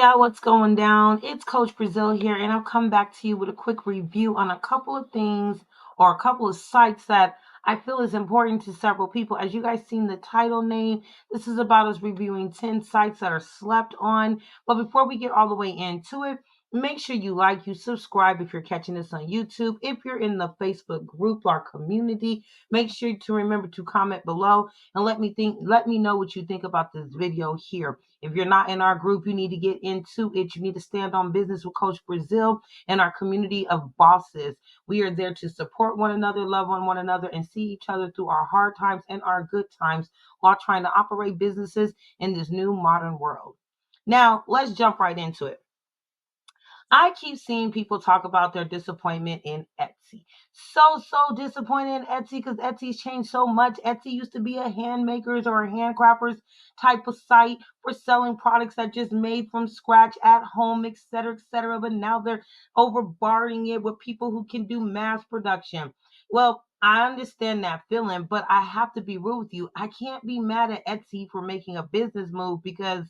y'all, what's going down? It's Coach Brazil here, and I'll come back to you with a quick review on a couple of things or a couple of sites that I feel is important to several people. As you guys seen the title name, this is about us reviewing 10 sites that are slept on. But before we get all the way into it, make sure you like, you subscribe if you're catching this on YouTube. If you're in the Facebook group, our community, make sure to remember to comment below and let me know what you think about this video here. If you're not in our group, you need to get into it. You need to stand on business with Coach Brazil and our community of bosses. We are there to support one another, love on one another, and see each other through our hard times and our good times while trying to operate businesses in this new modern world. Now, let's jump right into it. I keep seeing people talk about their disappointment in Etsy. So disappointed in Etsy because Etsy's changed so much. Etsy used to be a handmakers or a handcrafters type of site for selling products that just made from scratch at home, etc., etc. But now they're overbarring it with people who can do mass production. Well, I understand that feeling, but I have to be real with you. I can't be mad at Etsy for making a business move because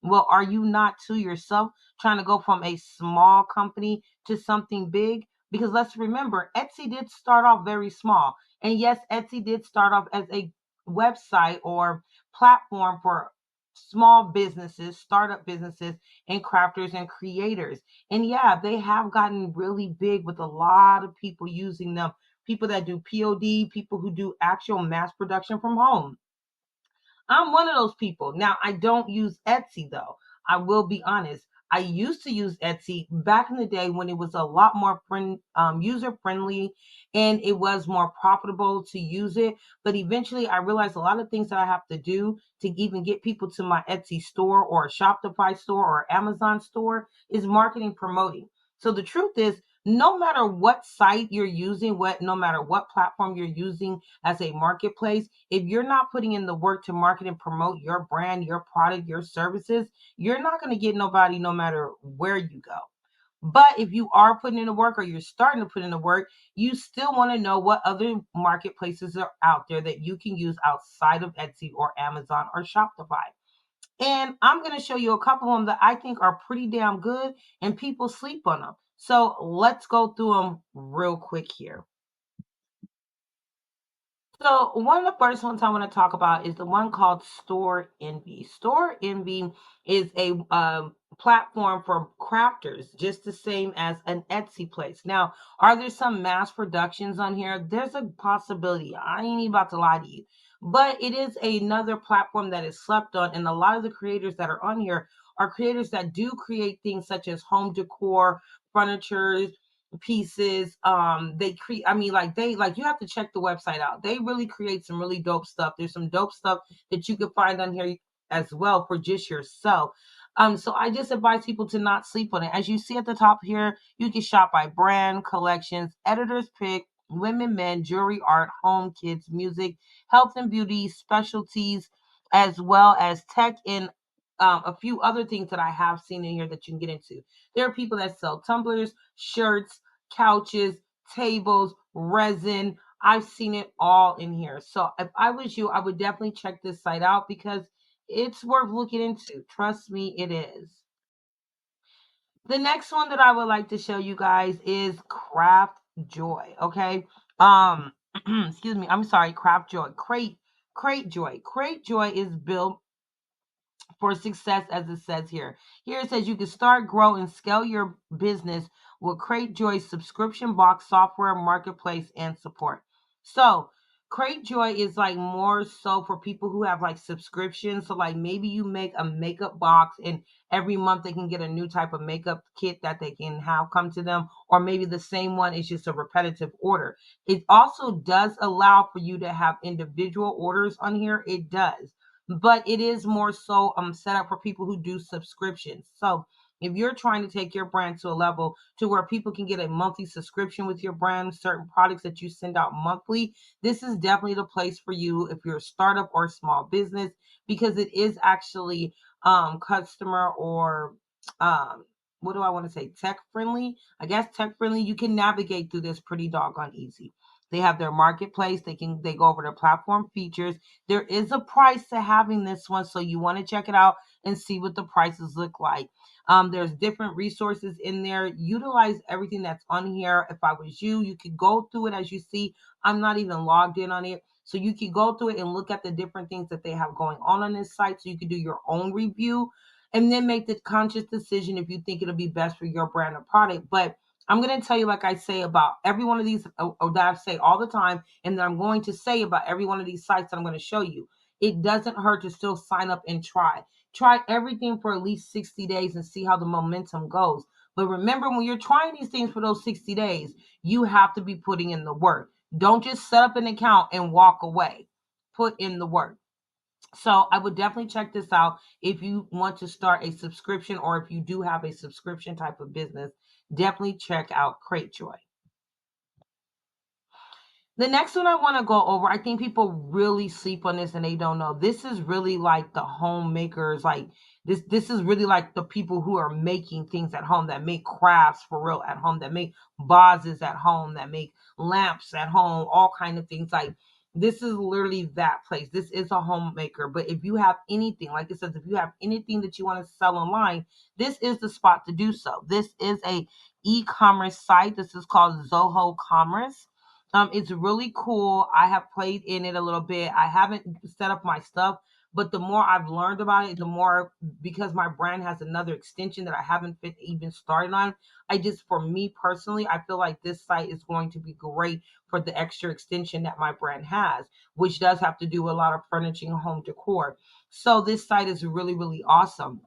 well, are you not to yourself trying to go from a small company to something big? Because let's remember, Etsy did start off very small. And yes, Etsy did start off as a website or platform for small businesses, startup businesses, and crafters and creators. And yeah, they have gotten really big with a lot of people using them. People that do POD, people who do actual mass production from home. I'm one of those people. Now, I don't use Etsy though. I will be honest. I used to use Etsy back in the day when it was a lot more user friendly and it was more profitable to use it. But eventually, I realized a lot of things that I have to do to even get people to my Etsy store or a Shopify store or Amazon store is marketing promoting. So the truth is, no matter what site you're using, no matter what platform you're using as a marketplace, if you're not putting in the work to market and promote your brand, your product, your services, you're not going to get nobody no matter where you go. But if you are putting in the work or you're starting to put in the work, you still want to know what other marketplaces are out there that you can use outside of Etsy or Amazon or Shopify. And I'm going to show you a couple of them that I think are pretty damn good and people sleep on them. So let's go through them real quick here. So one of the first ones I want to talk about is the one called Store Envy. Store Envy is a platform for crafters, just the same as an Etsy place. Now, are there some mass productions on here? There's a possibility. I ain't even about to lie to you, but it is another platform that is slept on, and a lot of the creators that are on here are creators that do create things such as home decor, furniture, pieces. They create, I mean, like you have to check the website out. They really create some really dope stuff. There's some dope stuff that you can find on here as well for just yourself. So I just advise people to not sleep on it. As you see at the top here, you can shop by brand, collections, editors pick, women, men, jewelry, art, home, kids, music, health and beauty, specialties, as well as tech and a few other things that I have seen in here that you can get into. There are people that sell tumblers, shirts, couches, tables, resin. I've seen it all in here. So if I was you, I would definitely check this site out because it's worth looking into. Trust me, it is. The next one that I would like to show you guys is Craft Joy. Okay. Excuse me. I'm sorry, Craft Joy. Crate Joy. Crate Joy is built for success, as it says here. Here it says you can start, grow, and scale your business with Crate Joy's subscription box software, marketplace, and support. So, Crate Joy is like more so for people who have like subscriptions. So, like maybe you make a makeup box and every month they can get a new type of makeup kit that they can have come to them, or maybe the same one is just a repetitive order. It also does allow for you to have individual orders on here. It does, but it is more so set up for people who do subscriptions. So if you're trying to take your brand to a level to where people can get a monthly subscription with your brand, certain products that you send out monthly, this is definitely the place for you if you're a startup or a small business, because it is actually customer or what do I want to say, tech friendly. I guess tech friendly. You can navigate through this pretty doggone easy. They have their marketplace. They go over their platform features. There is a price to having this one, so you want to check it out. and see what the prices look like. There's different resources in there. Utilize everything that's on here. If I was you, you could go through it. As you see, I'm not even logged in on it. So you could go through it and look at the different things that they have going on this site. So you could do your own review and then make the conscious decision if you think it'll be best for your brand or product. But I'm going to tell you, like I say about every one of these, or that I say all the time, and that I'm going to say about every one of these sites that I'm going to show you. It doesn't hurt to still sign up and try. Try everything for at least 60 days and see how the momentum goes. But remember, when you're trying these things for those 60 days, you have to be putting in the work. Don't just set up an account and walk away. Put in the work. So I would definitely check this out if you want to start a subscription, or if you do have a subscription type of business, definitely check out Cratejoy. The next one I want to go over, I think people really sleep on this and they don't know. This is really like the homemakers, like this is really like the people who are making things at home, that make crafts for real at home, that make vases at home, that make lamps at home, all kind of things. Like this is literally that place. This is a homemaker. But if you have anything, like it says, if you have anything that you want to sell online, this is the spot to do so. This is a e-commerce site. This is called Zoho Commerce. It's really cool. I have played in it a little bit. I haven't set up my stuff, but the more I've learned about it, the more, because my brand has another extension that I haven't even started on. For me personally, I feel like this site is going to be great for the extra extension that my brand has, which does have to do with a lot of furnishing, home decor. So this site is really, really awesome.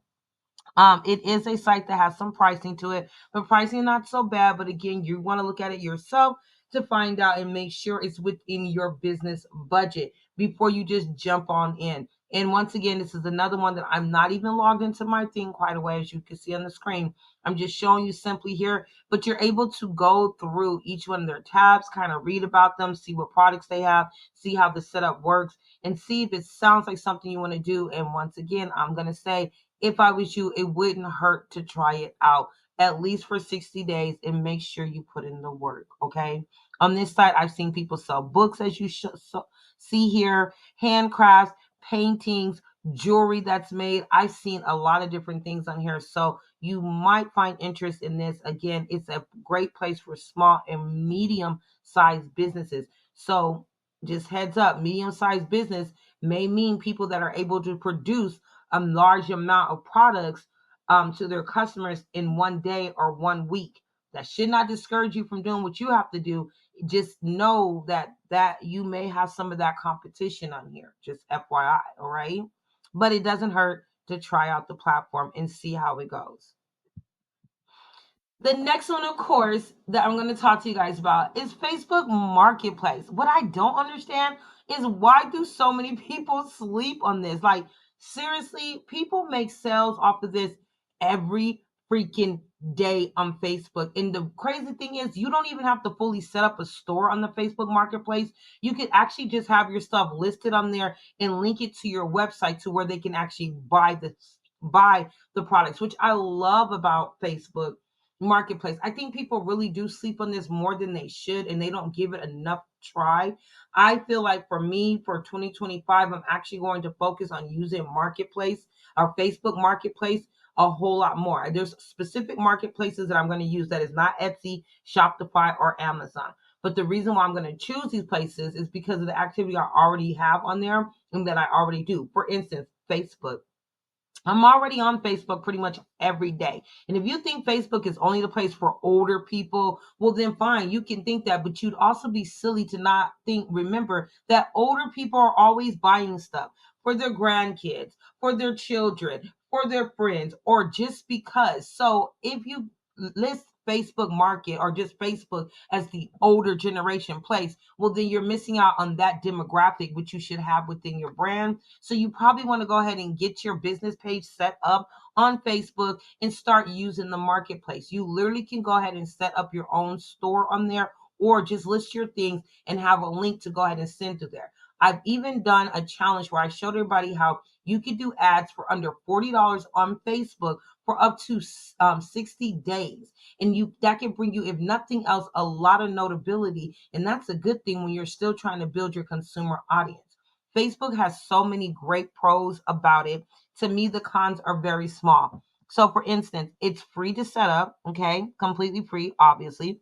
It is a site that has some pricing to it, but pricing not so bad. But again, you want to look at it yourself to find out and make sure it's within your business budget before you just jump on in. And once again, this is another one that I'm not even logged into my thing quite a way, as you can see on the screen. I'm just showing you simply here, but you're able to go through each one of their tabs, kind of read about them, see what products they have, see how the setup works, and see if it sounds like something you want to do. And once again, I'm going to say, if I was you, it wouldn't hurt to try it out at least for 60 days and make sure you put in the work. Okay. On this site, I've seen people sell books, as you see here, handcrafts, paintings, jewelry that's made. I've seen a lot of different things on here. So you might find interest in this. Again, it's a great place for small and medium sized businesses. So just heads up, medium sized business may mean people that are able to produce a large amount of products to their customers in one day or one week. That should not discourage you from doing what you have to do. Just know that you may have some of that competition on here. Just FYI, all right? But it doesn't hurt to try out the platform and see how it goes. The next one, of course, that I'm going to talk to you guys about is Facebook Marketplace. What I don't understand is, why do so many people sleep on this? Like, seriously, people make sales off of this every freaking day on Facebook. And the crazy thing is, you don't even have to fully set up a store on the Facebook Marketplace. You could actually just have your stuff listed on there and link it to your website to where they can actually buy the products, which I love about Facebook Marketplace. I think people really do sleep on this more than they should, and they don't give it enough try. I feel like for me, for 2025, I'm actually going to focus on using Marketplace or Facebook Marketplace a whole lot more. There's specific marketplaces that I'm going to use that is not Etsy, Shopify, or Amazon. But the reason why I'm going to choose these places is because of the activity I already have on there and that I already do. For instance, Facebook. I'm already on Facebook pretty much every day. And if you think Facebook is only the place for older people, well, then fine, you can think that. But you'd also be silly to not remember that older people are always buying stuff for their grandkids, for their children, for their friends, or just because. So if you list Facebook Market or just Facebook as the older generation place, well, then you're missing out on that demographic, which you should have within your brand. So you probably want to go ahead and get your business page set up on Facebook and start using the marketplace. You literally can go ahead and set up your own store on there, or just list your things and have a link to go ahead and send to there. I've even done a challenge where I showed everybody how you could do ads for under $40 on Facebook for up to 60 days. And that can bring you, if nothing else, a lot of notability. And that's a good thing when you're still trying to build your consumer audience. Facebook has so many great pros about it. to me, the cons are very small. So, for instance, it's free to set up, okay, completely free, obviously.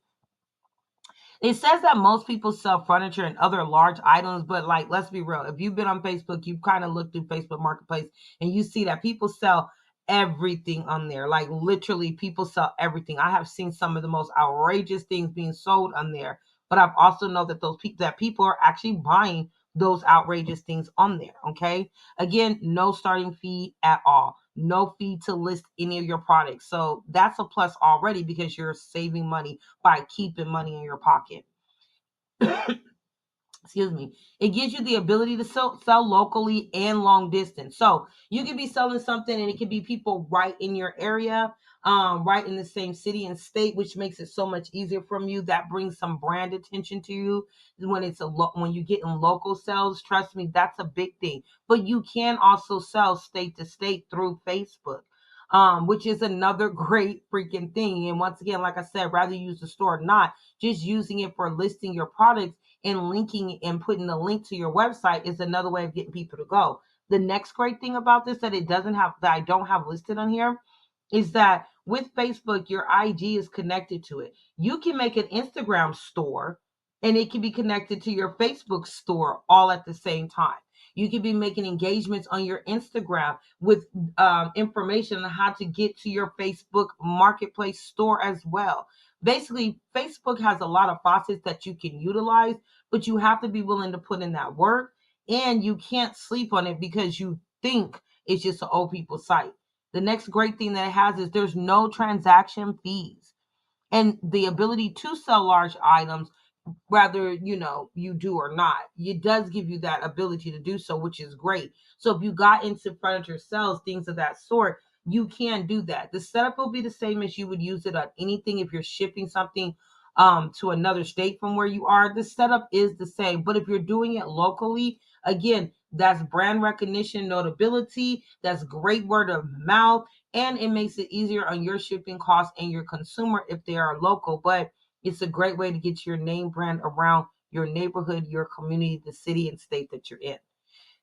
It says that most people sell furniture and other large items, but like, let's be real. If you've been on Facebook, you've kind of looked through Facebook Marketplace and you see that people sell everything on there. Like, literally, people sell everything. I have seen some of the most outrageous things being sold on there, but I've also know that people are actually buying those outrageous things on there. Okay. Again, no starting fee at all. No fee to list any of your products. So that's a plus already because you're saving money by keeping money in your pocket. Excuse me. It gives you the ability to sell locally and long distance. So you could be selling something and it could be people right in your area, right in the same city and state, which makes it so much easier from you. That brings some brand attention to you when when you get in local sales. Trust me, that's a big thing. But you can also sell state to state through Facebook. Which is another great freaking thing. And once again, like I said, rather use the store or not, just using it for listing your products and linking and putting the link to your website is another way of getting people to go. The next great thing about this that I don't have listed on here is that with Facebook, your IG is connected to it. You can make an Instagram store and it can be connected to your Facebook store all at the same time. You can be making engagements on your Instagram with information on how to get to your Facebook marketplace store as well. Basically, Facebook has a lot of faucets that you can utilize, but you have to be willing to put in that work and you can't sleep on it because you think it's just an old people site. The next great thing that it has is there's no transaction fees and the ability to sell large items, whether you do or not. It does give you that ability to do so, which is great. So if you got into furniture sales, things of that sort, you can do that. The setup will be the same as you would use it on anything. If you're shipping something to another state from where you are, the setup is the same. But if you're doing it locally, again, that's brand recognition, notability, that's great word of mouth, and it makes it easier on your shipping costs and your consumer if they are local. But it's a great way to get your name brand around your neighborhood, your community, the city and state that you're in.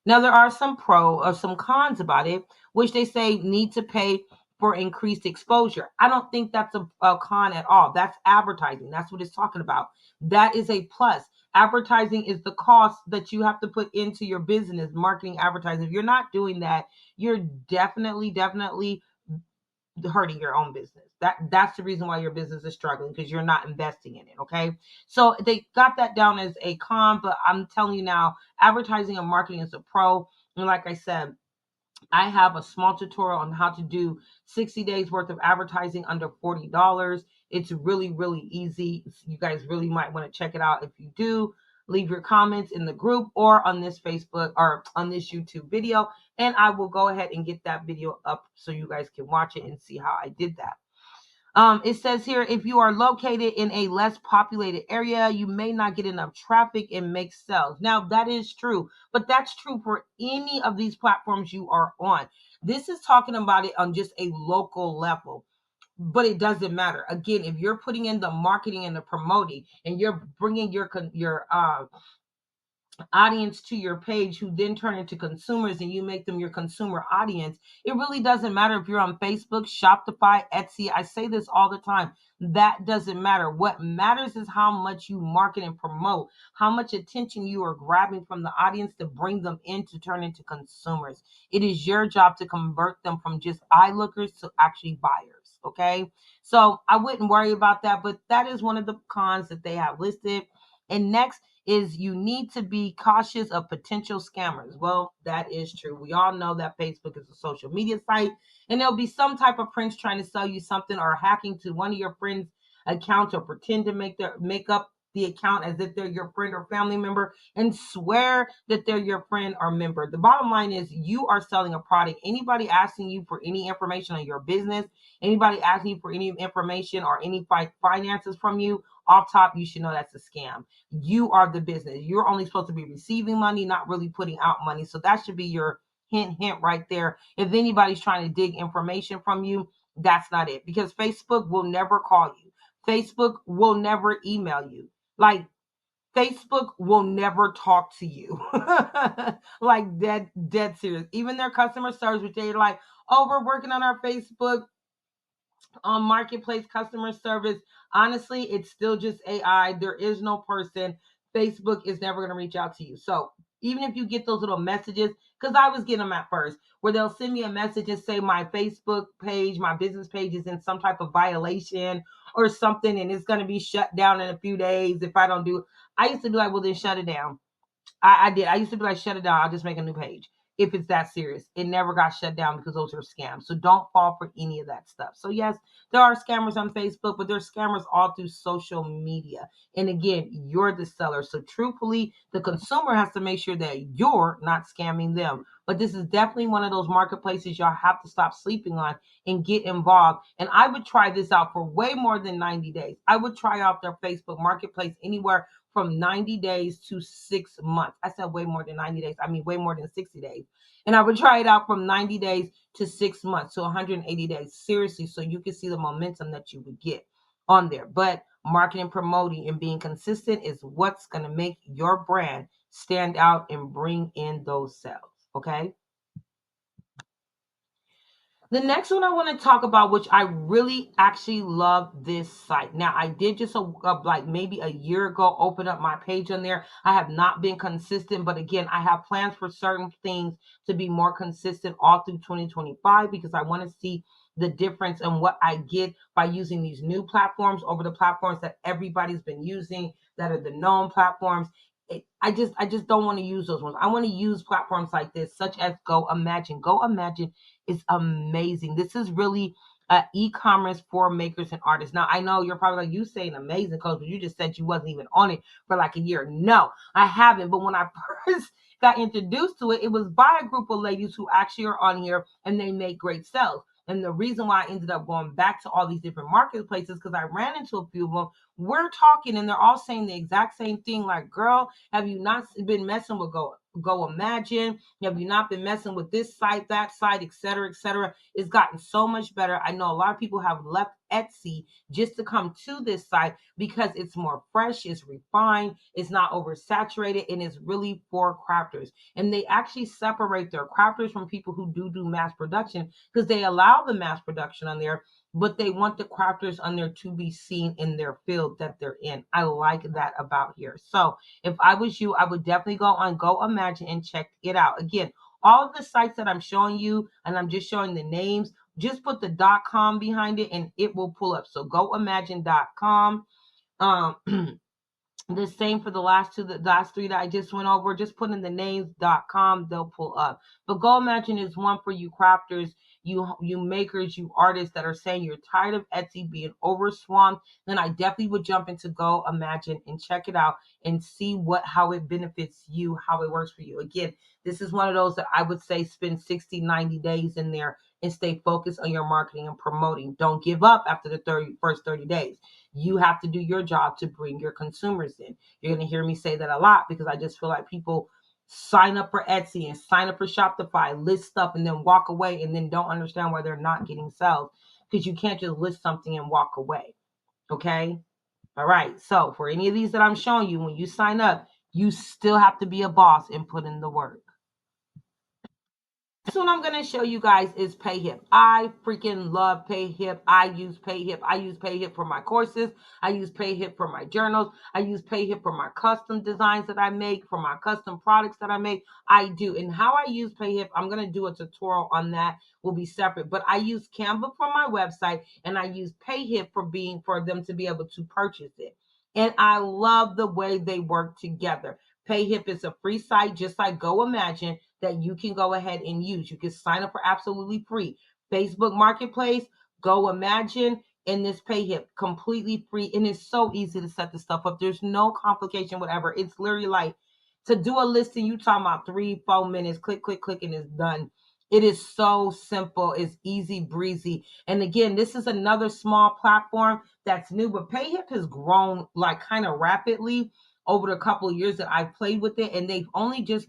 Now, there are some pro or some cons about it, which they say need to pay for increased exposure. I don't think that's a con at all. That's advertising. That's what it's talking about. That is a plus. Advertising is the cost that you have to put into your business, marketing, advertising. If you're not doing that, you're definitely hurting your own business. That's the reason why your business is struggling because you're not investing in it. Okay. So they got that down as a con, but I'm telling you now, advertising and marketing is a pro. And like I said, I have a small tutorial on how to do 60 days worth of advertising under $40. It's really easy. You guys really might want to check it out. If you do, leave your comments in the group or on this Facebook or on this YouTube video, and I will go ahead and get that video up so you guys can watch it and see how I did that. It says here, if you are located in a less populated area, you may not get enough traffic and make sales. Now, that is true, but that's true for any of these platforms you are on. This is talking about it on just a local level, but it doesn't matter. Again, if you're putting in the marketing and the promoting and you're bringing your audience to your page who then turn into consumers and you make them your consumer audience, it really doesn't matter if you're on Facebook, Shopify, Etsy. I say this all the time. That doesn't matter. What matters is how much you market and promote, how much attention you are grabbing from the audience to bring them in to turn into consumers. It is your job to convert them from just eye lookers to actually buyers. Okay. So I wouldn't worry about that, but that is one of the cons that they have listed. And next, is you need to be cautious of potential scammers. Well, that is true. We all know that Facebook is a social media site, and there'll be some type of prince trying to sell you something or hacking to one of your friends' accounts or pretend to make up the account as if they're your friend or family member and swear that they're your friend or member. The bottom line is you are selling a product. Anybody asking you for any information on your business, anybody asking you for any information or any finances from you, off top, you should know that's a scam. You are the business. You're only supposed to be receiving money, not really putting out money. So that should be your hint right there. If anybody's trying to dig information from you, that's not it. Because Facebook will never call you. Facebook will never email you. Like, Facebook will never talk to you. Like dead serious. Even their customer service, which they're like, oh, we're working on our Facebook marketplace customer service. Honestly, it's still just AI. There is no person. Facebook is never going to reach out to you. So even if you get those little messages, because I was getting them at first, where they'll send me a message and say my Facebook page, my business page is in some type of violation or something, and it's going to be shut down in a few days if I don't do it. I used to be like, well, then shut it down. I did. I used to be like, shut it down. I'll just make a new page if it's that serious. It never got shut down because those are scams. So don't fall for any of that stuff. So yes, there are scammers on Facebook, but there's scammers all through social media. And again, you're the seller. So truthfully, the consumer has to make sure that you're not scamming them. But this is definitely one of those marketplaces y'all have to stop sleeping on and get involved. And I would try this out for way more than 90 days. I would try out their Facebook marketplace anywhere from 90 days to 6 months. I said way more than 90 days. I mean, way more than 60 days. And I would try it out from 90 days to 6 months to 180 days. Seriously, so you can see the momentum that you would get on there. But marketing, promoting, and being consistent is what's going to make your brand stand out and bring in those sales. Okay. The next one I want to talk about, which I really actually love this site. Now, I did just like maybe a year ago open up my page on there. I have not been consistent, but again, I have plans for certain things to be more consistent all through 2025 because I want to see the difference in what I get by using these new platforms over the platforms that everybody's been using that are the known platforms. I just don't want to use those ones. I want to use platforms like this, such as Go Imagine. Go Imagine is amazing. This is really e-commerce for makers and artists. Now I know you're probably like, you saying amazing, coach, but you just said you wasn't even on it for like a year. No, I haven't. But when I first got introduced to it, it was by a group of ladies who actually are on here and they make great sales. And the reason why I ended up going back to all these different marketplaces because I ran into a few of them. We're talking and they're all saying the exact same thing. Like, girl, have you not been messing with Go Imagine? Have you not been messing with this site, that site, et cetera, et cetera? It's gotten so much better. I know a lot of people have left Etsy just to come to this site because it's more fresh, it's refined, it's not oversaturated, and it's really for crafters. And they actually separate their crafters from people who do mass production because they allow the mass production on there, but they want the crafters on there to be seen in their field that they're in. I like that about here. So if I was you, I would definitely go on Go Imagine and check it out. Again, all of the sites that I'm showing you, and I'm just showing the names, just put the .com behind it and it will pull up. So goimagine.com. The same for the last three that I just went over. Just put in the names.com, they'll pull up. But Go Imagine is one for you crafters, you makers, you artists that are saying you're tired of Etsy being overswamped. Then I definitely would jump into Go Imagine and check it out and see how it benefits you, how it works for you. Again, this is one of those that I would say spend 60, 90 days in there and stay focused on your marketing and promoting. Don't give up after the first 30 days. You have to do your job to bring your consumers in. You're going to hear me say that a lot because I just feel like people sign up for Etsy and sign up for Shopify, list stuff, and then walk away and then don't understand why they're not getting sales because you can't just list something and walk away. Okay. All right. So for any of these that I'm showing you, when you sign up, you still have to be a boss and put in the work. This one I'm going to show you guys is PayHip. I freaking love PayHip. I use PayHip. I use PayHip for my courses. I use PayHip for my journals. I use PayHip for my custom designs that I make, for my custom products that I make. I do. And how I use PayHip, I'm going to do a tutorial on that. Will be separate. But I use Canva for my website and I use PayHip for them to be able to purchase it. And I love the way they work together. PayHip is a free site, just like Go Imagine, that you can go ahead and use. You can sign up for absolutely free. Facebook Marketplace, Go Imagine, and this PayHip, completely free. And it's so easy to set this stuff up. There's no complication, whatever. It's literally like to do a listing, you talking about 3-4 minutes, click, click, click, and it's done. It is so simple. It's easy breezy. And again, this is another small platform that's new, but PayHip has grown like kind of rapidly over the couple of years that I've played with it, and they've only just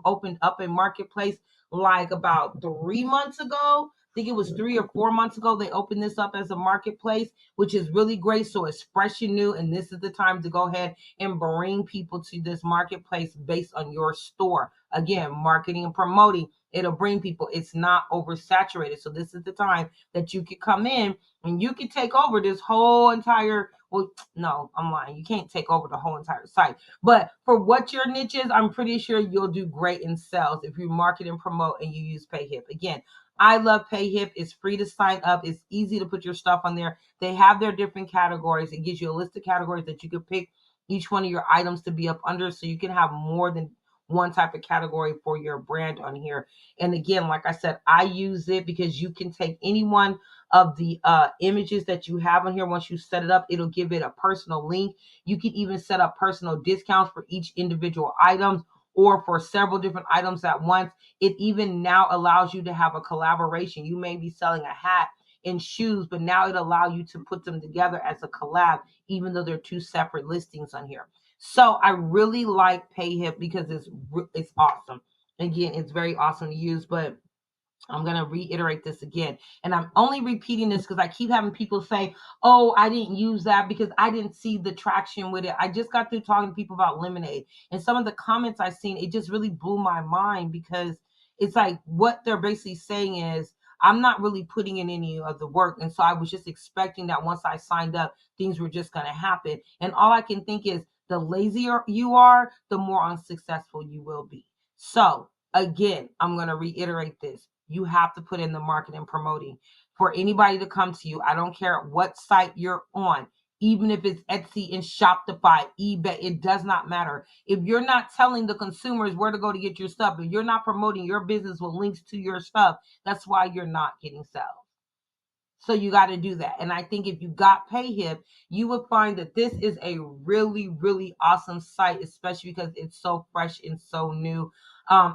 opened up a marketplace like about 3 months ago. think it was 3 or 4 months ago, they opened this up as a marketplace, which is really great. So it's fresh and new. And this is the time to go ahead and bring people to this marketplace based on your store. Again, marketing and promoting, it'll bring people. It's not oversaturated. So this is the time that you could come in and you could take over this whole entire, well, no, I'm lying. You can't take over the whole entire site. But for what your niche is, I'm pretty sure you'll do great in sales if you market and promote and you use PayHip. Again, I love PayHip. It's free to sign up. It's easy to put your stuff on there. They have their different categories. It gives you a list of categories that you can pick each one of your items to be up under, so you can have more than one type of category for your brand on here. And again, like I said, I use it because you can take any one of the images that you have on here. Once you set it up, it'll give it a personal link. You can even set up personal discounts for each individual item or for several different items at once. It even now allows you to have a collaboration. You may be selling a hat and shoes, but now it allows you to put them together as a collab, even though they're two separate listings on here. So I really like PayHip because it's awesome. Again, it's very awesome to use, but I'm going to reiterate this again. And I'm only repeating this because I keep having people say, oh, I didn't use that because I didn't see the traction with it. I just got through talking to people about Lemonade. And some of the comments I've seen, it just really blew my mind because it's like what they're basically saying is, I'm not really putting in any of the work. And so I was just expecting that once I signed up, things were just going to happen. And all I can think is the lazier you are, the more unsuccessful you will be. So again, I'm going to reiterate this. You have to put in the marketing and promoting for anybody to come to you. I don't care what site you're on, even if it's Etsy and Shopify, eBay, it does not matter. If you're not telling the consumers where to go to get your stuff, if you're not promoting your business with links to your stuff, that's why you're not getting sales. So you got to do that. And I think if you got PayHip, you would find that this is a really, really awesome site, especially because it's so fresh and so new.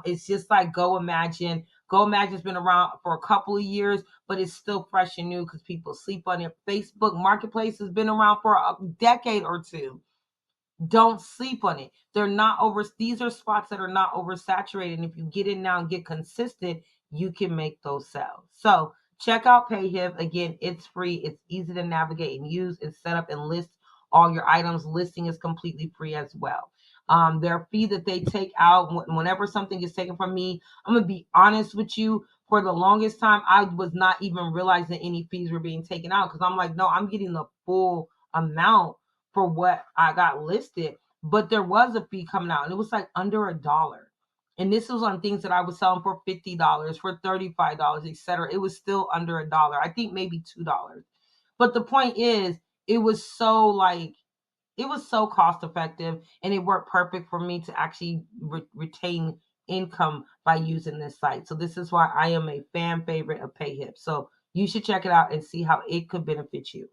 It's just like Go Imagine. Go Imagine's been around for a couple of years, but it's still fresh and new because people sleep on it. Facebook Marketplace has been around for a decade or two. Don't sleep on it. They're not over, these are spots that are not oversaturated. And if you get in now and get consistent, you can make those sales. So check out PayHip. Again, it's free. It's easy to navigate and use and set up and list all your items. Listing is completely free as well. Their fee that they take out whenever something is taken from me, I'm going to be honest with you. For the longest time, I was not even realizing any fees were being taken out because I'm like, no, I'm getting the full amount for what I got listed, but there was a fee coming out and it was like under $1. And this was on things that I was selling for $50, for $35, etc. It was still under $1. I think maybe $2. But the point is, it was so like it was so cost effective and it worked perfect for me to actually retain income by using this site. So this is why I am a fan favorite of PayHip. So you should check it out and see how it could benefit you.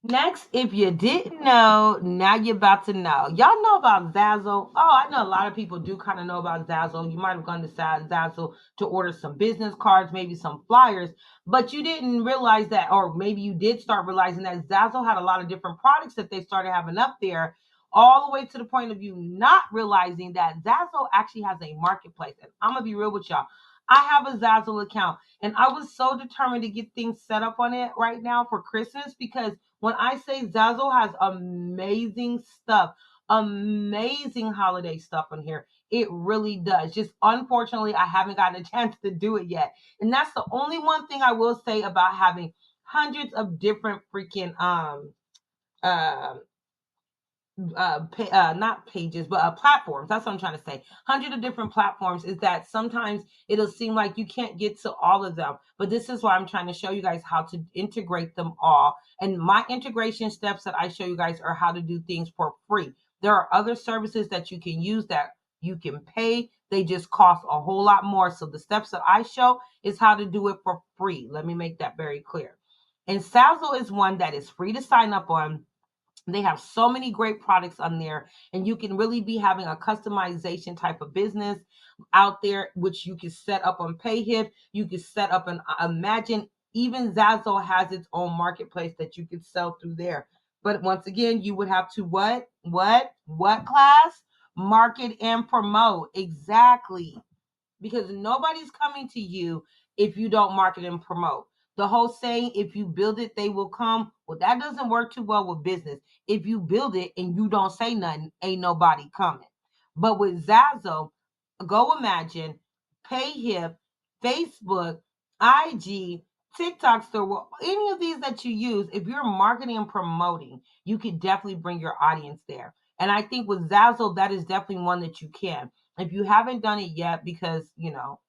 Next, if you didn't know, now you're about to know. Y'all know about Zazzle? Oh, I know a lot of people do kind of know about Zazzle. You might have gone to Zazzle to order some business cards, maybe some flyers, but you didn't realize that, or maybe you did start realizing that Zazzle had a lot of different products that they started having up there, all the way to the point of you not realizing that Zazzle actually has a marketplace. And I'm going to be real with y'all. I have a Zazzle account, and I was so determined to get things set up on it right now for Christmas because when I say Zazzle has amazing stuff, amazing holiday stuff in here, it really does. Just unfortunately, I haven't gotten a chance to do it yet. And that's the only one thing I will say about having hundreds of different freaking uh not pages, but platforms. That's what I'm trying to say. Hundred of different platforms is that sometimes it'll seem like you can't get to all of them. But this is why I'm trying to show you guys how to integrate them all. And my integration steps that I show you guys are how to do things for free. There are other services that you can use that you can pay. They just cost a whole lot more. So the steps that I show is how to do it for free. Let me make that very clear. And Sazzle is one that is free to sign up on. They have so many great products on there, and you can really be having a customization type of business out there, which you can set up on PayHip. You can set up an Imagine. Even Zazzle has its own marketplace that you can sell through there. But once again, you would have to what class? Market and promote. Exactly, because nobody's coming to you if you don't market and promote. The whole saying, if you build it, they will come. Well, that doesn't work too well with business. If you build it and you don't say nothing, ain't nobody coming. But with Zazzle, go imagine, Payhip, Facebook, IG, TikTok store, well, any of these that you use, if you're marketing and promoting, you can definitely bring your audience there. And I think with Zazzle, that is definitely one that you can. If you haven't done it yet, because,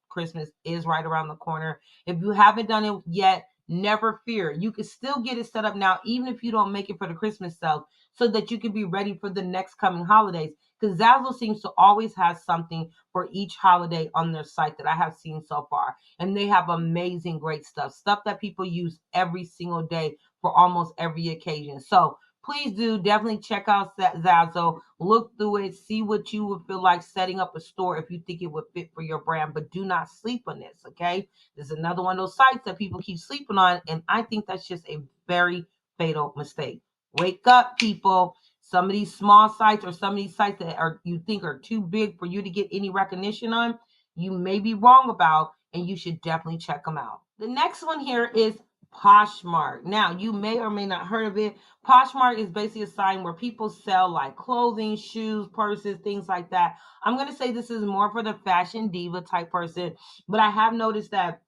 Christmas is right around the corner, if you haven't done it yet, never fear. You can still get it set up now, even if you don't make it for the Christmas sale, so that you can be ready for the next coming holidays. Because Zazzle seems to always have something for each holiday on their site that I have seen so far. And they have amazing, great stuff that people use every single day for almost every occasion. So please do definitely check out Zazzle, look through it, see what you would feel like setting up a store if you think it would fit for your brand. But do not sleep on this, okay? This is another one of those sites that people keep sleeping on, and I think that's just a very fatal mistake. Wake up, people. Some of these small sites or some of these sites that are you think are too big for you to get any recognition on, you may be wrong about, and you should definitely check them out. The next one here is Poshmark. Now, you may or may not heard of it. Poshmark is basically a site where people sell like clothing, shoes, purses, things like that. I'm going to say this is more for the fashion diva type person, but I have noticed that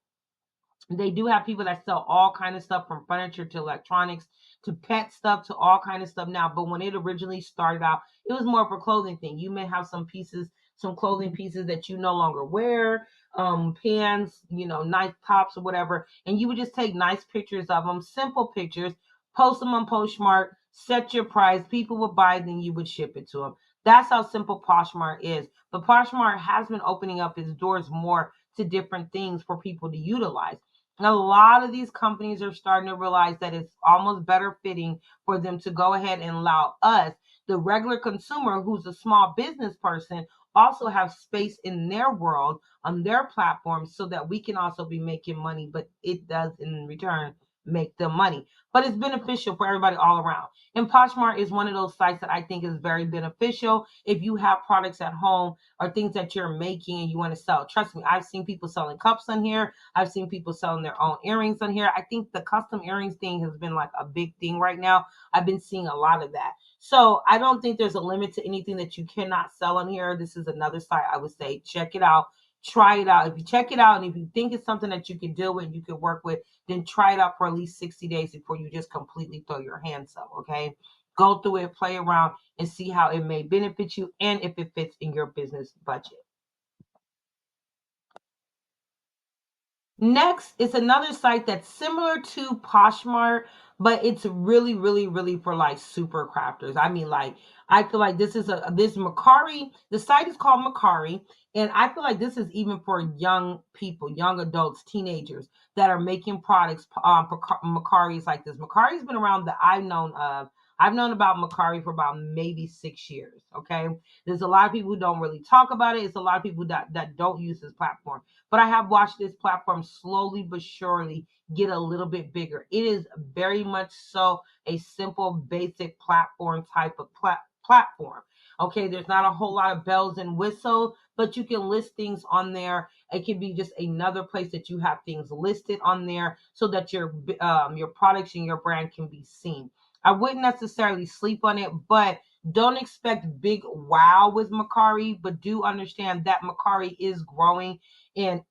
they do have people that sell all kind of stuff from furniture to electronics to pet stuff to all kind of stuff now. But when it originally started out, it was more for clothing thing. You may have some clothing pieces that you no longer wear, pants, nice tops or whatever, and you would just take nice pictures of them, simple pictures, post them on Postmark, set your price, people would buy, then you would ship it to them. That's how simple Poshmark is. But Poshmark has been opening up its doors more to different things for people to utilize. And a lot of these companies are starting to realize that it's almost better fitting for them to go ahead and allow us, the regular consumer who's a small business person, also have space in their world on their platform so that we can also be making money, but it does in return make them money. But it's beneficial for everybody all around. And Poshmark is one of those sites that I think is very beneficial if you have products at home or things that you're making and you want to sell. Trust me, I've seen people selling cups on here. I've seen people selling their own earrings on here. I think the custom earrings thing has been like a big thing right now. I've been seeing a lot of that. So I don't think there's a limit to anything that you cannot sell on here. This is another site I would say check it out. Try it out. If you check it out and if you think it's something that you can deal with, you can work with, then try it out for at least 60 days before you just completely throw your hands up. Okay. Go through it, play around, and see how it may benefit you and if it fits in your business budget. Next is another site that's similar to Poshmark, but it's really, really, really for like super crafters. I mean, like I feel like this Macari. The site is called Macari, and I feel like this is even for young people, young adults, teenagers that are making products. For Macari's like this. Macari's been around that I've known of. I've known about Macari for about maybe 6 years. Okay, there's a lot of people who don't really talk about it. It's a lot of people that don't use this platform. But I have watched this platform slowly but surely get a little bit bigger. It is very much so a simple, basic platform type of platform. Okay, there's not a whole lot of bells and whistles, but you can list things on there. It can be just another place that you have things listed on there so that your products and your brand can be seen. I wouldn't necessarily sleep on it, but don't expect big wow with Macari, but do understand that Macari is growing and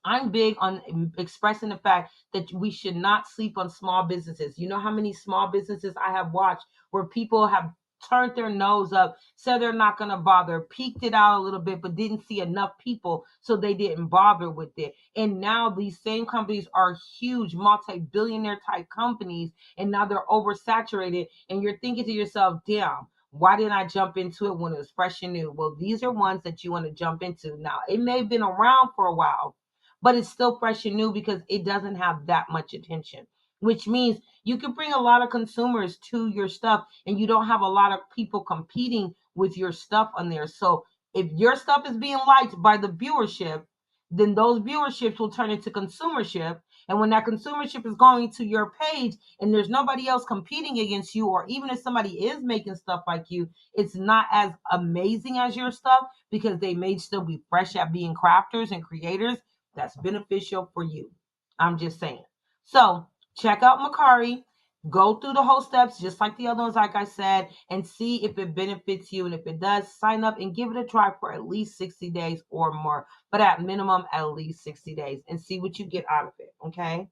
I'm big on expressing the fact that we should not sleep on small businesses. You know how many small businesses I have watched where people have turned their nose up, said they're not going to bother, peeked it out a little bit, but didn't see enough people, so they didn't bother with it. And now these same companies are huge, multi-billionaire type companies, and now they're oversaturated. And you're thinking to yourself, damn, why didn't I jump into it when it was fresh and new? Well, these are ones that you want to jump into. Now, it may have been around for a while, but it's still fresh and new because it doesn't have that much attention, which means you can bring a lot of consumers to your stuff and you don't have a lot of people competing with your stuff on there. So if your stuff is being liked by the viewership, then those viewerships will turn into consumership. And when that consumership is going to your page and there's nobody else competing against you, or even if somebody is making stuff like you, it's not as amazing as your stuff because they may still be fresh at being crafters and creators, that's beneficial for you. I'm just saying. So check out Macari. Go through the whole steps, just like the other ones, like I said, and see if it benefits you. And if it does, sign up and give it a try for at least 60 days or more, but at minimum, at least 60 days, and see what you get out of it. Okay.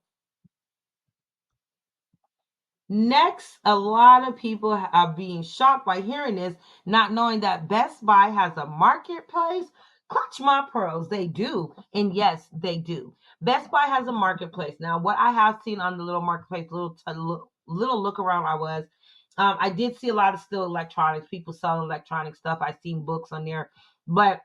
Next, a lot of people are being shocked by hearing this, not knowing that Best Buy has a marketplace. Clutch my pearls, they do. And yes, they do. Best Buy has a marketplace. Now, what I have seen on the little marketplace, little look around I did see a lot of still electronics, people selling electronic stuff. I've seen books on there, but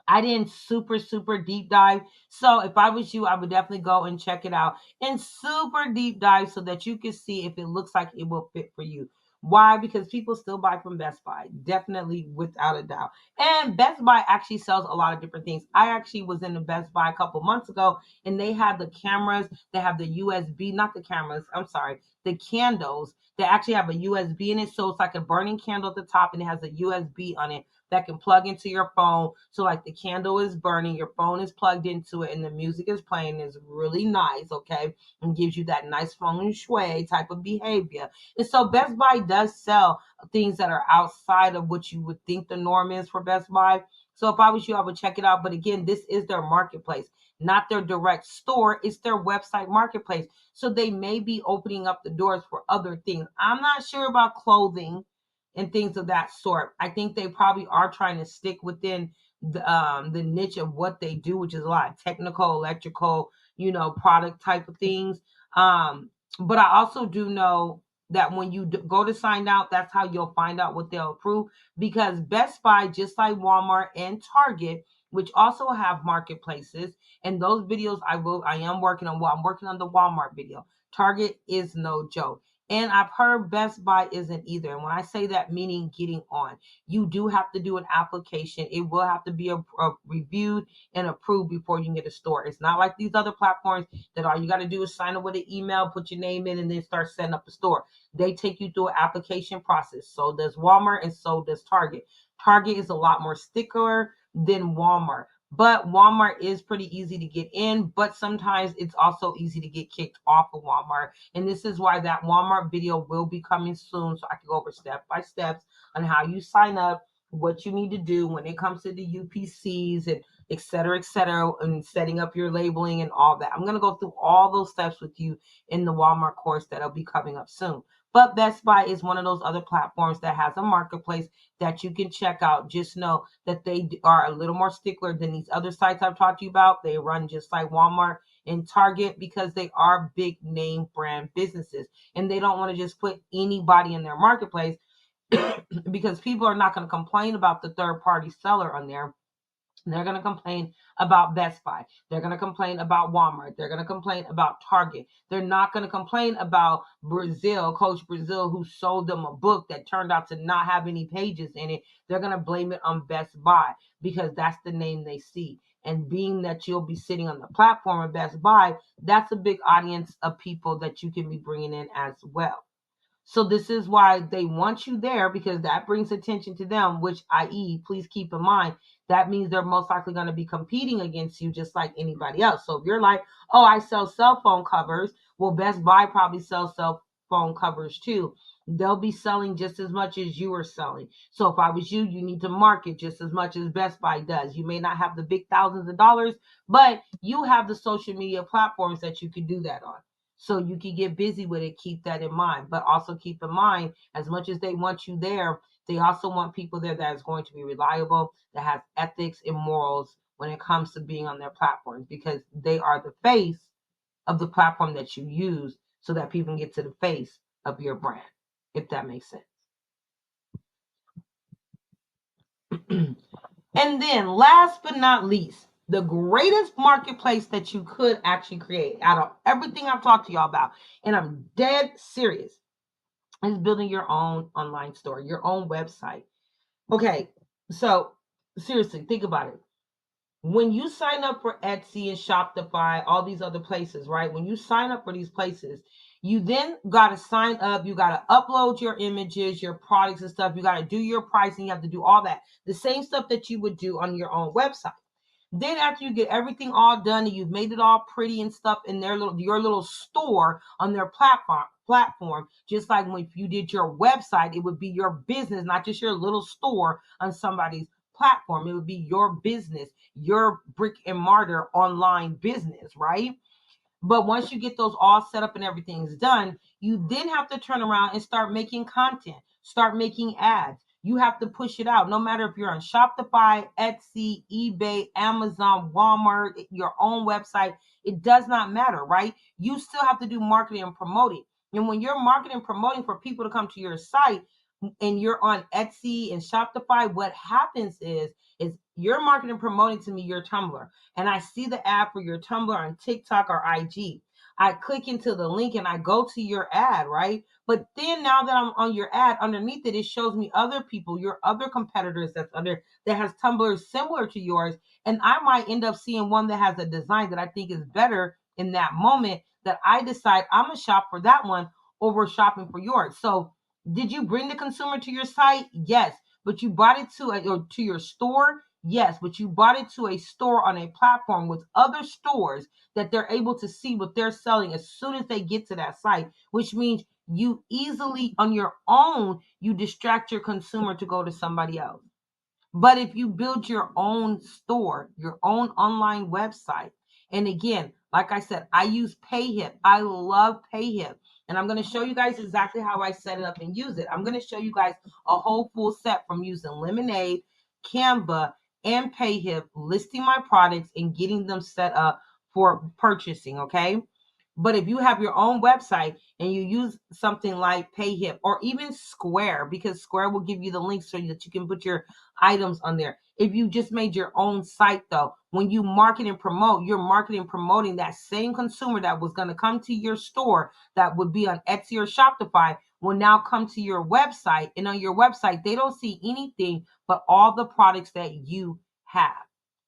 I didn't super deep dive. So if I was you, I would definitely go and check it out and super deep dive so that you can see if it looks like it will fit for you. Why? Because people still buy from Best Buy, definitely without a doubt. And Best Buy actually sells a lot of different things. I actually was in the Best Buy a couple months ago and they had the cameras, they have the USB, not the cameras, I'm sorry, the candles. They actually have a USB in it. So it's like a burning candle at the top and it has a USB on it that can plug into your phone. So like the candle is burning, your phone is plugged into it, and the music is playing. Is really nice, okay, and gives you that nice feng shui type of behavior. And so Best Buy does sell things that are outside of what you would think the norm is for Best Buy. So if I was you, I would check it out. But again, this is their marketplace, not their direct store. It's their website marketplace. So they may be opening up the doors for other things. I'm not sure about clothing and things of that sort. I think they probably are trying to stick within the niche of what they do, which is a lot of technical, electrical, product type of things. But I also do know that when you go to sign out, that's how you'll find out what they'll approve. Because Best Buy, just like Walmart and Target, which also have marketplaces, and those videos I am working on. Well, I'm working on the Walmart video. Target is no joke. And I've heard Best Buy isn't either. And when I say that, meaning getting on, you do have to do an application. It will have to be reviewed and approved before you can get a store. It's not like these other platforms that all you got to do is sign up with an email, put your name in, and then start setting up a store. They take you through an application process. So does Walmart and so does Target. Target is a lot more stickler than Walmart. But Walmart is pretty easy to get in, but sometimes it's also easy to get kicked off of Walmart. And this is why that Walmart video will be coming soon. So I can go over step by steps on how you sign up, what you need to do when it comes to the UPCs and et cetera, and setting up your labeling and all that. I'm going to go through all those steps with you in the Walmart course that'll be coming up soon. But Best Buy is one of those other platforms that has a marketplace that you can check out. Just know that they are a little more stickler than these other sites I've talked to you about. They run just like Walmart and Target because they are big name brand businesses and they don't want to just put anybody in their marketplace because people are not going to complain about the third party seller on there. They're going to complain about Best Buy. They're going to complain about Walmart. They're going to complain about Target. They're not going to complain about Brazil, Coach Brazil, who sold them a book that turned out to not have any pages in it. They're going to blame it on Best Buy because that's the name they see. And being that you'll be sitting on the platform of Best Buy, that's a big audience of people that you can be bringing in as well. So this is why they want you there because that brings attention to them, which i.e., please keep in mind, that means they're most likely going to be competing against you just like anybody else. So if you're like, oh, I sell cell phone covers, well, Best Buy probably sells cell phone covers too. They'll be selling just as much as you are selling. So if I was you, you need to market just as much as Best Buy does. You may not have the big thousands of dollars, but you have the social media platforms that you can do that on. So you can get busy with it. Keep that in mind. But also keep in mind, as much as they want you there, they also want people there that is going to be reliable, that has ethics and morals when it comes to being on their platforms, because they are the face of the platform that you use so that people can get to the face of your brand, if that makes sense. And then last but not least, the greatest marketplace that you could actually create out of everything I've talked to y'all about, and I'm dead serious, is building your own online store, your own website. Okay, so seriously, think about it. When you sign up for Etsy and Shopify, all these other places, right? When you sign up for these places, you then got to sign up. You got to upload your images, your products and stuff. You got to do your pricing. You have to do all that. The same stuff that you would do on your own website. Then after you get everything all done and you've made it all pretty and stuff in their little your little store on their platform, just like when if you did your website, it would be your business, not just your little store on somebody's platform. It would be your business, your brick and mortar online business, right? But once you get those all set up and everything's done, you then have to turn around and start making content, start making ads. You have to push it out. No matter if you're on Shopify, Etsy, eBay, Amazon, Walmart, your own website, it does not matter, right? You still have to do marketing and promoting. And when you're marketing and promoting for people to come to your site and you're on Etsy and Shopify, what happens is you're marketing and promoting to me your Tumblr, and I see the ad for your Tumblr on TikTok or IG. I click into the link and I go to your ad, right? But then now that I'm on your ad, underneath it, it shows me other people, your other competitors that's under that has Tumblrs similar to yours. And I might end up seeing one that has a design that I think is better in that moment that I decide I'm gonna shop for that one over shopping for yours. So did you bring the consumer to your site? Yes. But you brought it or to your store? Yes, but you bought it to a store on a platform with other stores that they're able to see what they're selling as soon as they get to that site, which means you easily on your own, you distract your consumer to go to somebody else. But if you build your own store, your own online website, and again, like I said, I use PayHip. I love PayHip. And I'm going to show you guys exactly how I set it up and use it. I'm going to show you guys a whole full set from using Lemonade, Canva, and PayHip, listing my products and getting them set up for purchasing. Okay. But if you have your own website and you use something like PayHip or even Square, because Square will give you the link so that you can put your items on there. If you just made your own site, though, when you market and promote, you're marketing and promoting that same consumer that was going to come to your store that would be on Etsy or Shopify will now come to your website. And on your website, they don't see anything but all the products that you have.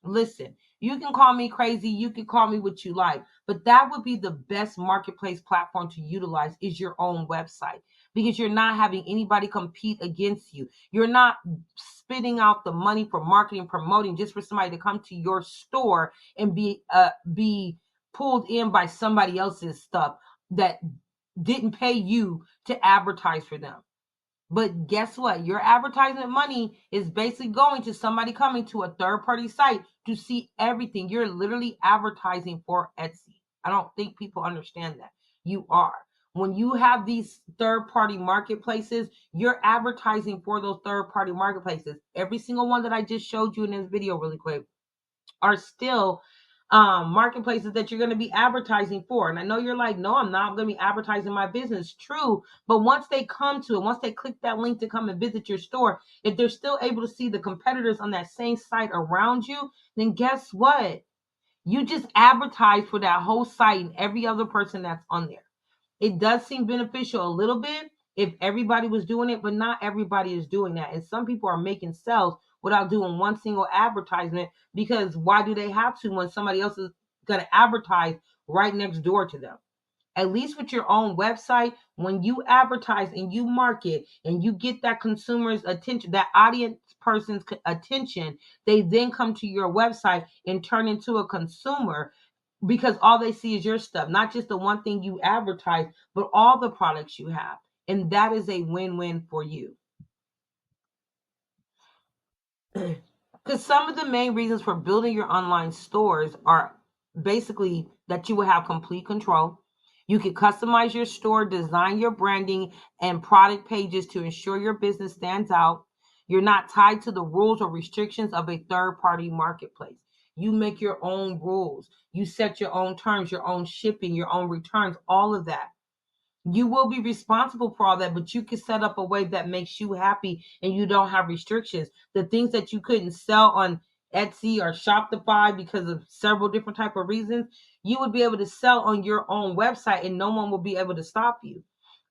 Listen, you can call me crazy, you can call me what you like, but that would be the best marketplace platform to utilize is your own website because you're not having anybody compete against you. You're not spitting out the money for marketing promoting just for somebody to come to your store and be pulled in by somebody else's stuff that didn't pay you to advertise for them. But guess what? Your advertisement money is basically going to somebody coming to a third party site to see everything. You're literally advertising for Etsy. I don't think people understand that. You are. When you have these third party marketplaces, you're advertising for those third party marketplaces. Every single one that I just showed you in this video, really quick, are still marketplaces that you're going to be advertising for. And I know you're like, no, I'm not going to be advertising my business. True. But once they come to it, once they click that link to come and visit your store, if they're still able to see the competitors on that same site around you, then guess what? You just advertise for that whole site and every other person that's on there. It does seem beneficial a little bit if everybody was doing it, but not everybody is doing that. And some people are making sales without doing one single advertisement because why do they have to when somebody else is going to advertise right next door to them? At least with your own website, when you advertise and you market and you get that consumer's attention, that audience person's attention, they then come to your website and turn into a consumer because all they see is your stuff, not just the one thing you advertise, but all the products you have. And that is a win-win for you. Because some of the main reasons for building your online stores are basically that you will have complete control. You can customize your store, design your branding and product pages to ensure your business stands out. You're not tied to the rules or restrictions of a third party marketplace. You make your own rules. You set your own terms, your own shipping, your own returns, all of that. You will be responsible for all that, but you can set up a way that makes you happy and you don't have restrictions. The things that you couldn't sell on Etsy or Shopify because of several different type of reasons, you would be able to sell on your own website and no one will be able to stop you.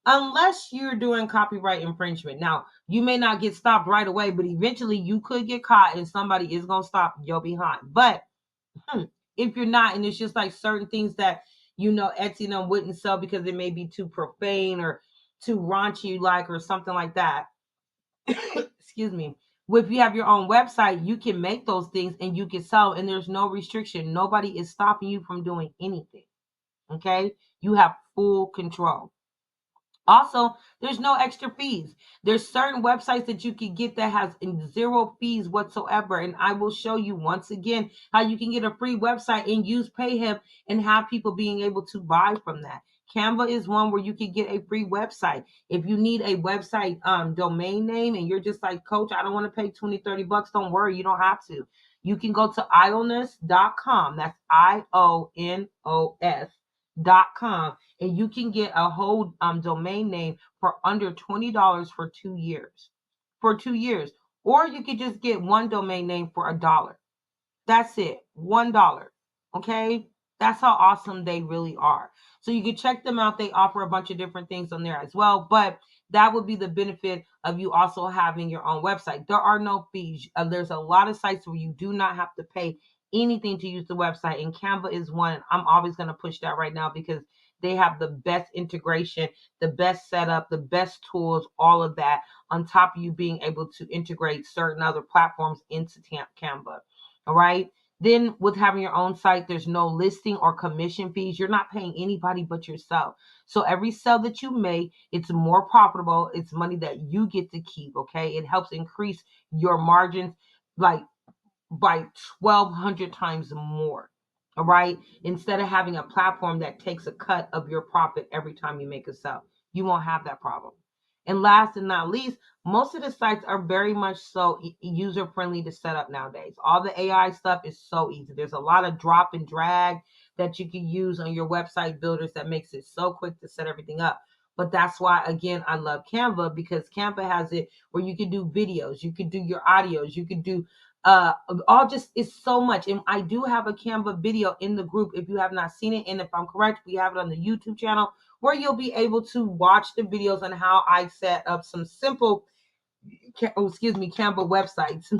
Unless you're doing copyright infringement. Now, you may not get stopped right away, but eventually you could get caught and somebody is going to stop your behind. But if you're not, and it's just like certain things that Etsy wouldn't sell because it may be too profane or too raunchy, like or something like that. Excuse me. If you have your own website, you can make those things and you can sell, and there's no restriction. Nobody is stopping you from doing anything. Okay? You have full control. Also, there's no extra fees. There's certain websites that you can get that has zero fees whatsoever. And I will show you once again how you can get a free website and use PayHip and have people being able to buy from that. Canva is one where you can get a free website. If you need a website domain name and you're just like, Coach, I don't want to pay 20-30 bucks, don't worry, you don't have to. You can go to ionos.com. That's ionos.com, and you can get a whole domain name for under $20 for 2 years. For 2 years. Or you could just get one domain name for $1. That's it. $1. Okay. That's how awesome they really are. So you can check them out. They offer a bunch of different things on there as well. But that would be the benefit of you also having your own website. There are no fees. There's a lot of sites where you do not have to pay anything to use the website. And Canva is one. I'm always going to push that right now because they have the best integration, the best setup, the best tools, all of that on top of you being able to integrate certain other platforms into Canva. All right. Then with having your own site, there's no listing or commission fees. You're not paying anybody but yourself. So every sale that you make, it's more profitable. It's money that you get to keep. Okay. It helps increase your margins like by 1,200 times more. All right. Instead of having a platform that takes a cut of your profit every time you make a sale, you won't have that problem. And last and not least, most of the sites are very much so user friendly to set up nowadays. All the AI stuff is so easy. There's a lot of drop and drag that you can use on your website builders that makes it so quick to set everything up. But that's why, again, I love Canva, because Canva has it where you can do videos, you can do your audios, you can do uh all, just it's so much. And I do have a Canva video in the group if you have not seen it. And if I'm correct, we have it on the YouTube channel where you'll be able to watch the videos on how I set up some simple, Canva websites.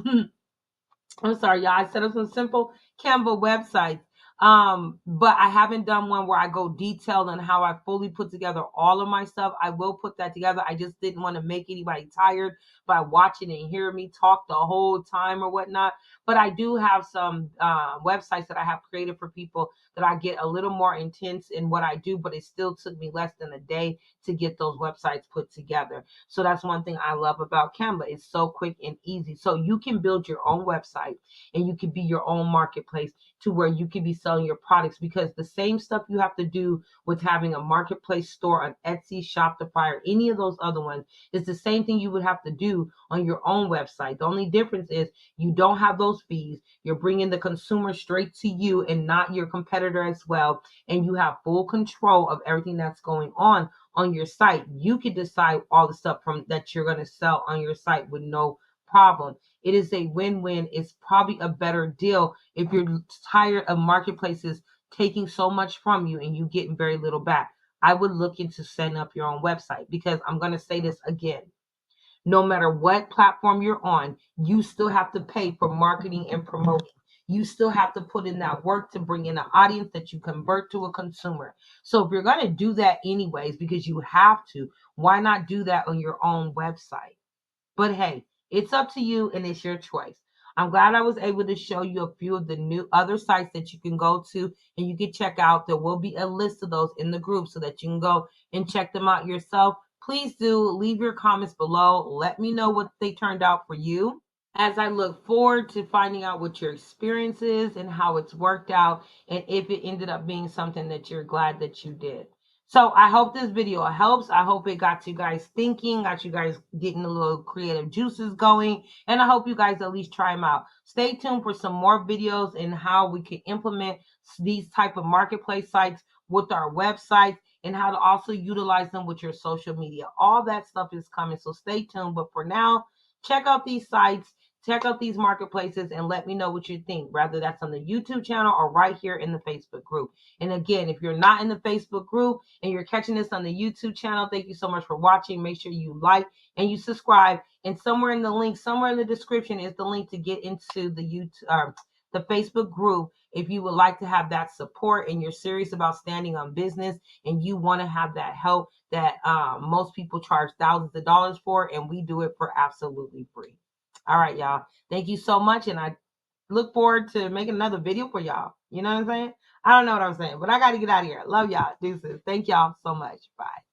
I'm sorry, y'all. I set up some simple Canva websites. But I haven't done one where I go detailed on how I fully put together all of my stuff. I will put that together. I just didn't want to make anybody tired by watching and hearing me talk the whole time or whatnot. But I do have some websites that I have created for people that I get a little more intense in what I do, but it still took me less than a day to get those websites put together. So that's one thing I love about Canva. It's so quick and easy. So you can build your own website and you can be your own marketplace to where you can be selling your products, because the same stuff you have to do with having a marketplace store on Etsy, Shopify, or any of those other ones is the same thing you would have to do on your own website. The only difference is you don't have those fees. You're bringing the consumer straight to you and not your competitor as well. And you have full control of everything that's going on your site. You can decide all the stuff from that you're going to sell on your site with no problem. It is a win-win. It's probably a better deal if you're tired of marketplaces taking so much from you and you getting very little back. I would look into setting up your own website, because I'm going to say this again. No matter what platform you're on, you still have to pay for marketing and promoting. You still have to put in that work to bring in an audience that you convert to a consumer. So if you're going to do that anyways, because you have to, why not do that on your own website? But hey, it's up to you and it's your choice. I'm glad I was able to show you a few of the new other sites that you can go to and you can check out. There will be a list of those in the group so that you can go and check them out yourself. Please do leave your comments below. Let me know what they turned out for you, as I look forward to finding out what your experience is and how it's worked out, and if it ended up being something that you're glad that you did. So I hope this video helps. I hope it got you guys thinking, got you guys getting a little creative juices going, and I hope you guys at least try them out. Stay tuned for some more videos and how we can implement these type of marketplace sites with our websites, and how to also utilize them with your social media. All that stuff is coming, so stay tuned. But for now, check out these sites, check out these marketplaces, and let me know what you think, whether that's on the YouTube channel or right here in the Facebook group. And again, if you're not in the Facebook group and you're catching this on the YouTube channel, thank you so much for watching. Make sure you like and you subscribe. And somewhere in the link, somewhere in the description is the link to get into the the Facebook group if you would like to have that support and you're serious about standing on business and you want to have that help that most people charge thousands of dollars for, and we do it for absolutely free. All right, y'all. Thank you so much. And I look forward to making another video for y'all. You know what I'm saying? I don't know what I'm saying, but I got to get out of here. Love y'all. Deuces. Thank y'all so much. Bye.